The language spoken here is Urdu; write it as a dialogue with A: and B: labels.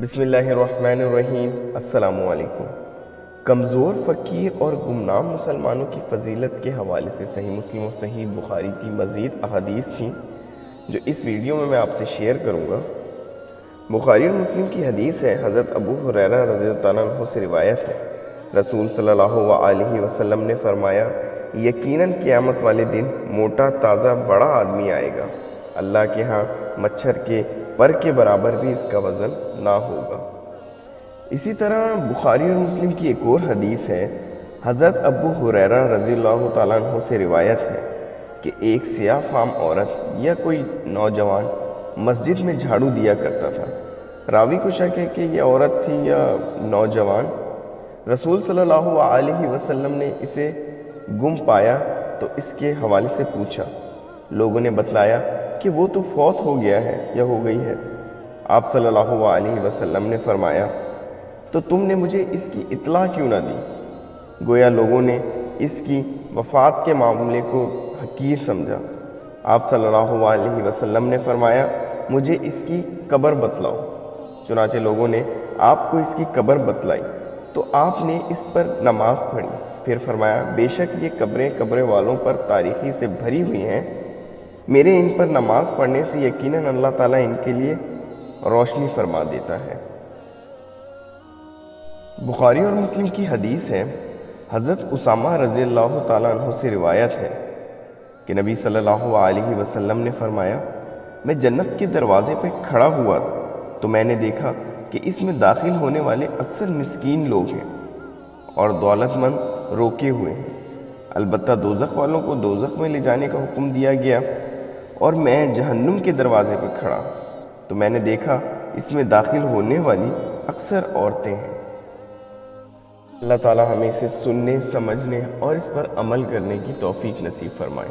A: بسم اللہ الرحمن الرحیم۔ السلام علیکم۔ کمزور، فقیر اور گمنام مسلمانوں کی فضیلت کے حوالے سے صحیح مسلم اور صحیح بخاری کی مزید احادیث تھیں جو اس ویڈیو میں آپ سے شیئر کروں گا۔ بخاری اور مسلم کی حدیث ہے، حضرت ابو ہریرہ رضی اللہ عنہ سے روایت ہے، رسول صلی اللہ علیہ وسلم نے فرمایا، یقیناً قیامت والے دن موٹا تازہ بڑا آدمی آئے گا، اللہ کے ہاں مچھر کے پر کے برابر بھی اس کا وزن نہ ہوگا۔ اسی طرح بخاری اور مسلم کی ایک اور حدیث ہے، حضرت ابو ہریرہ رضی اللہ تعالیٰ عنہ سے روایت ہے کہ ایک سیاہ فام عورت یا کوئی نوجوان مسجد میں جھاڑو دیا کرتا تھا۔ راوی کو شک ہے کہ یہ عورت تھی یا نوجوان۔ رسول صلی اللہ علیہ وسلم نے اسے گم پایا تو اس کے حوالے سے پوچھا۔ لوگوں نے بتلایا کہ وہ تو فوت ہو گیا ہے یا ہو گئی ہے۔ آپ صلی اللہ علیہ وسلم نے فرمایا، تو تم نے مجھے اس کی اطلاع کیوں نہ دی؟ گویا لوگوں نے اس کی وفات کے معاملے کو حقیر سمجھا۔ آپ صلی اللہ علیہ وسلم نے فرمایا، مجھے اس کی قبر بتلاؤ۔ چنانچہ لوگوں نے آپ کو اس کی قبر بتلائی تو آپ نے اس پر نماز پڑھی، پھر فرمایا، بے شک یہ قبریں قبر والوں پر تاریکی سے بھری ہوئی ہیں، میرے ان پر نماز پڑھنے سے یقیناً اللہ تعالیٰ ان کے لیے روشنی فرما دیتا ہے۔ بخاری اور مسلم کی حدیث ہے، حضرت اسامہ رضی اللہ تعالیٰ عنہ سے روایت ہے کہ نبی صلی اللہ علیہ وسلم نے فرمایا، میں جنت کے دروازے پہ کھڑا ہوا تو میں نے دیکھا کہ اس میں داخل ہونے والے اکثر مسکین لوگ ہیں اور دولت مند روکے ہوئے ہیں، البتہ دوزخ والوں کو دوزخ میں لے جانے کا حکم دیا گیا، اور میں جہنم کے دروازے پہ کھڑا تو میں نے دیکھا اس میں داخل ہونے والی اکثر عورتیں ہیں۔ اللہ تعالیٰ ہمیں اسے سننے، سمجھنے اور اس پر عمل کرنے کی توفیق نصیب فرمائے۔